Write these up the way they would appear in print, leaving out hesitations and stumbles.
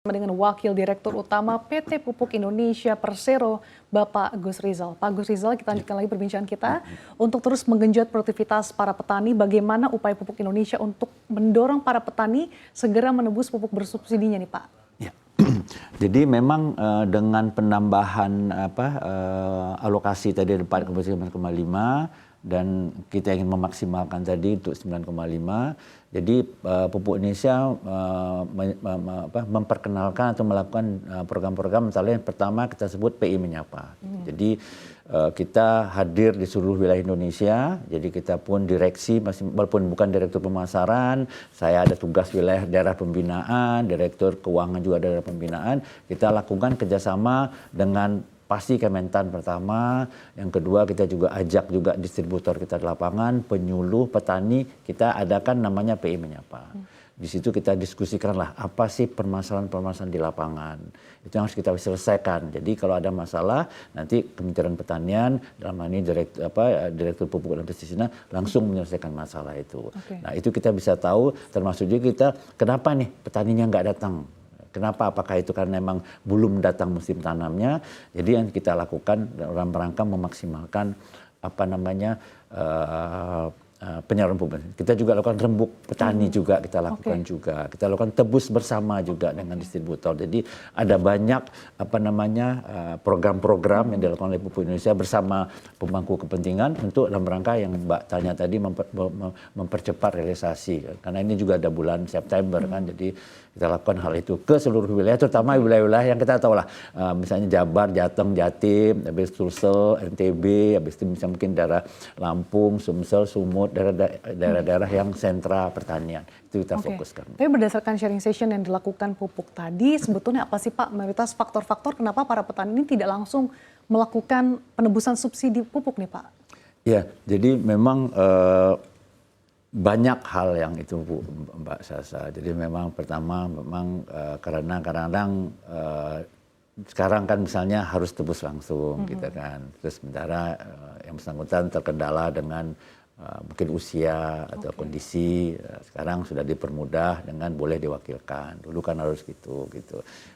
Dengan Wakil Direktur Utama PT Pupuk Indonesia Persero, Bapak Gus Rizal. Pak Gus Rizal, kita lanjutkan lagi perbincangan kita untuk terus menggenjot produktivitas para petani. Bagaimana upaya Pupuk Indonesia untuk mendorong para petani segera menebus pupuk bersubsidinya nih Pak? Ya. Jadi memang dengan penambahan alokasi tadi 4,5 dan kita ingin memaksimalkan tadi untuk 9,5. Jadi Pupuk Indonesia memperkenalkan atau melakukan program-program, misalnya yang pertama kita sebut PI Menyapa. Jadi kita hadir di seluruh wilayah Indonesia, jadi kita pun direksi, walaupun bukan direktur pemasaran, saya ada tugas wilayah daerah pembinaan, direktur keuangan juga daerah pembinaan, kita lakukan kerjasama dengan pasti Kementan pertama, yang kedua kita juga ajak juga distributor kita di lapangan, penyuluh, petani, kita adakan namanya PI Menyapa. Di situ kita diskusikanlah apa sih permasalahan-permasalahan di lapangan. Itu yang harus kita selesaikan. Jadi kalau ada masalah, nanti Kementerian Pertanian, dalam hal ini Direktur Pupuk dan Pestisida langsung menyelesaikan masalah itu. Nah itu kita bisa tahu, termasuk juga kita, kenapa nih petaninya nggak datang. Kenapa? Apakah itu karena memang belum datang musim tanamnya? Jadi yang kita lakukan dalam rangka memaksimalkan penyaluran pupuk. Kita juga lakukan rembuk petani juga kita lakukan juga. Kita lakukan tebus bersama juga dengan distributor. Jadi ada banyak program-program yang dilakukan oleh Pupuk Indonesia bersama pemangku kepentingan untuk dalam rangka yang Mbak tanya tadi mempercepat realisasi. Karena ini juga ada bulan September kan. Jadi kita lakukan hal itu ke seluruh wilayah, terutama wilayah-wilayah yang kita tahu lah, misalnya Jabar, Jateng, Jatim, habis Sulsel, NTB, habis itu bisa mungkin daerah Lampung, Sumsel, Sumut, daerah-daerah yang sentra pertanian. Itu kita fokuskan. Tapi berdasarkan sharing session yang dilakukan Pupuk tadi, sebetulnya apa sih Pak mayoritas faktor-faktor kenapa para petani ini tidak langsung melakukan penebusan subsidi pupuk nih Pak? Ya, jadi memang banyak hal yang itu Bu, Mbak Sasa. Jadi memang pertama karena kadang-kadang sekarang kan misalnya harus tebus langsung gitu kan. Terus sementara yang bersangkutan terkendala dengan mungkin usia atau kondisi, sekarang sudah dipermudah dengan boleh diwakilkan. Dulu kan harus gitu.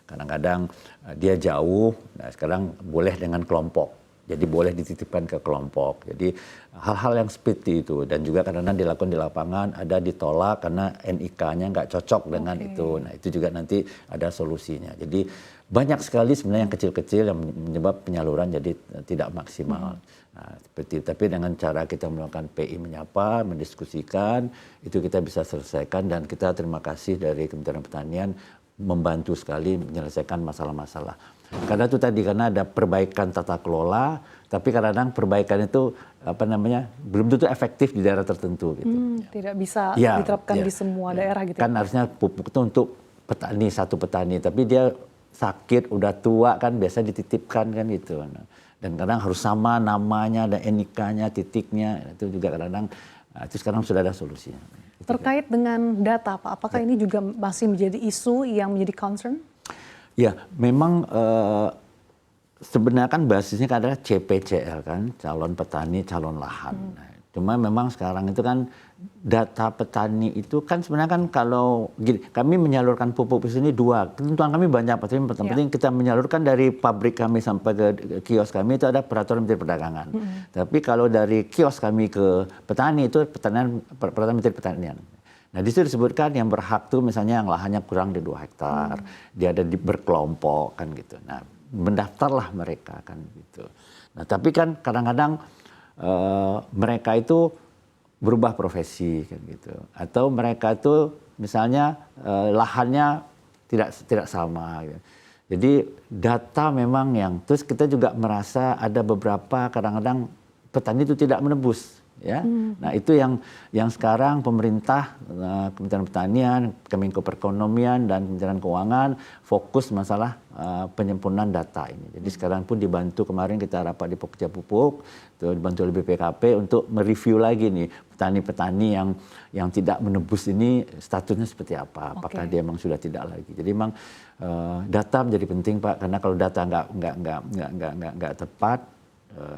Kadang-kadang dia jauh, nah sekarang boleh dengan kelompok. Jadi boleh dititipkan ke kelompok. Jadi hal-hal yang seperti itu. Dan juga kadang-kadang dilakukan di lapangan, ada ditolak karena NIK-nya nggak cocok dengan itu. Nah itu juga nanti ada solusinya. Jadi banyak sekali sebenarnya yang kecil-kecil yang menyebab penyaluran jadi tidak maksimal. Nah, tapi dengan cara kita melakukan PI Menyapa, mendiskusikan, itu kita bisa selesaikan. Dan kita terima kasih dari Kementerian Pertanian membantu sekali menyelesaikan masalah-masalah. Karena itu tadi, karena ada perbaikan tata kelola, tapi kadang-kadang perbaikan itu belum tentu efektif di daerah tertentu gitu. Tidak bisa diterapkan di semua daerah gitu. Kan harusnya pupuk itu untuk petani, satu petani, tapi dia sakit, udah tua kan biasa dititipkan kan gitu. Dan kadang harus sama namanya, ada NIK-nya, titiknya, itu juga kadang-kadang itu sekarang sudah ada solusinya. Terkait dengan data Pak, apakah ini juga masih menjadi isu yang menjadi concern? Ya, memang sebenarnya kan basisnya adalah CPCL kan, calon petani, calon lahan. Cuma memang sekarang itu kan data petani itu kan sebenarnya kan kalau gini, kami menyalurkan pupuk di sini dua. Ketentuan kami banyak, tapi yang penting kita menyalurkan dari pabrik kami sampai ke kios kami itu ada peraturan Menteri Perdagangan. Tapi kalau dari kios kami ke petani itu peraturan Menteri Pertanian. Nah di situ disebutkan yang berhak tuh misalnya yang lahannya kurang dari 2 hektar, dia ada berkelompok kan gitu. Nah mendaftarlah mereka kan gitu. Nah tapi kan kadang-kadang mereka itu berubah profesi kan gitu, atau mereka itu misalnya lahannya tidak sama. Gitu. Jadi data memang yang terus kita juga merasa ada beberapa kadang-kadang petani itu tidak menebus. Ya, nah itu yang sekarang pemerintah, Kementerian Pertanian, Kemenko Perekonomian dan Kementerian Keuangan fokus masalah penyempurnaan data ini. Jadi sekarang pun dibantu, kemarin kita rapat di Pokja Pupuk, dibantu oleh BPKP untuk mereview lagi nih petani-petani yang tidak menebus ini statusnya seperti apa, apakah dia memang sudah tidak lagi. Jadi memang data menjadi penting Pak, karena kalau data nggak tepat,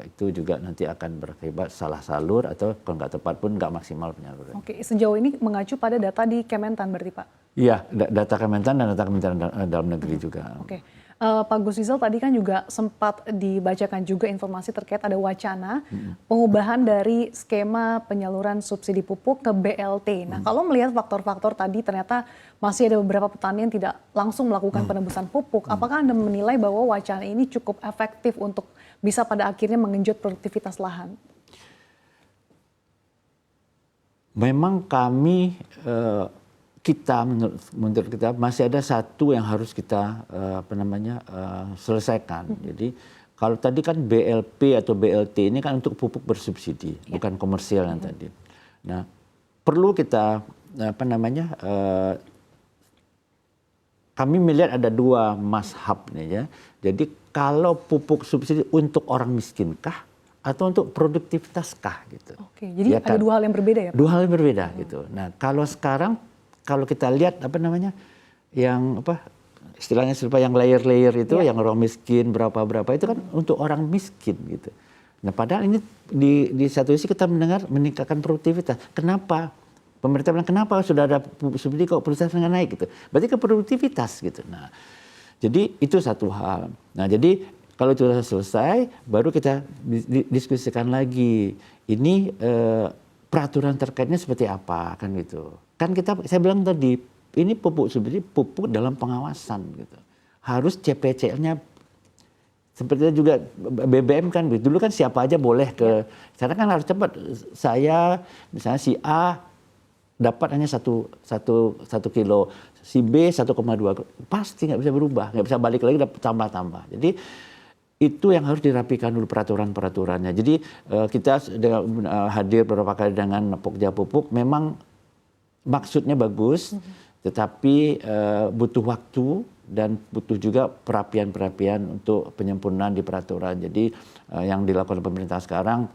itu juga nanti akan berakibat salah salur atau kalau nggak tepat pun nggak maksimal penyaluran. Oke, sejauh ini mengacu pada data di Kementan berarti Pak? Iya, data Kementan dan data Kementerian Dalam Negeri juga. Oke. Pak Gus Rizal tadi kan juga sempat dibacakan juga informasi terkait ada wacana pengubahan dari skema penyaluran subsidi pupuk ke BLT. Nah, kalau melihat faktor-faktor tadi ternyata masih ada beberapa petani yang tidak langsung melakukan penebusan pupuk. Apakah Anda menilai bahwa wacana ini cukup efektif untuk bisa pada akhirnya mengenjot produktivitas lahan? Memang kami kita menurut kita masih ada satu yang harus kita selesaikan. Jadi kalau tadi kan BLP atau BLT ini kan untuk pupuk bersubsidi, bukan komersial yang tadi. Nah, perlu kita kami melihat ada dua mazhab nih ya. Jadi kalau pupuk subsidi untuk orang miskinkah atau untuk produktivitas kah gitu. Oke, jadi Ya ada kan? dua hal yang berbeda ya Pak? Dua hal yang berbeda gitu. Nah, kalau sekarang kalau kita lihat istilahnya yang layer-layer itu, yang orang miskin berapa itu kan untuk orang miskin gitu. Nah, padahal ini di satu sisi kita mendengar meningkatkan produktivitas. Kenapa? Pemerintah bilang kenapa sudah ada subsidi kok produktivitasnya naik gitu. Berarti ke produktivitas gitu. Nah, jadi itu satu hal. Nah, jadi kalau itu sudah selesai, baru kita diskusikan lagi. Ini peraturan terkaitnya seperti apa kan gitu. Kan saya bilang tadi, ini pupuk subsidi pupuk dalam pengawasan gitu. Harus CPCL-nya seperti juga BBM kan gitu. Dulu kan siapa aja boleh ke. Sekarang kan harus cepat. Saya misalnya si A dapat hanya satu kilo, si B 1,2, pasti nggak bisa berubah, nggak bisa balik lagi dapat tambah-tambah. Jadi itu yang harus dirapikan dulu peraturan-peraturannya. Jadi kita hadir beberapa kali dengan Pokja Pupuk, memang maksudnya bagus, tetapi butuh waktu dan butuh juga perapian-perapian untuk penyempurnaan di peraturan. Jadi yang dilakukan pemerintah sekarang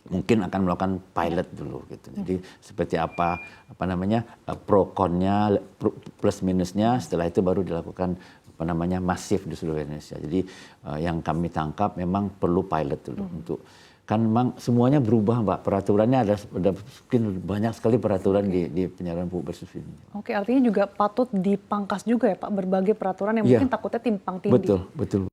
mungkin akan melakukan pilot dulu gitu. Jadi seperti apa pro konnya, plus minusnya, setelah itu baru dilakukan masif di seluruh Indonesia. Jadi yang kami tangkap memang perlu pilot dulu untuk kan memang semuanya berubah Mbak, peraturannya ada mungkin banyak sekali peraturan di penyaluran pupuk bersubsidi. Oke, artinya juga patut dipangkas juga ya Pak berbagai peraturan yang mungkin takutnya timpang tindih. Betul.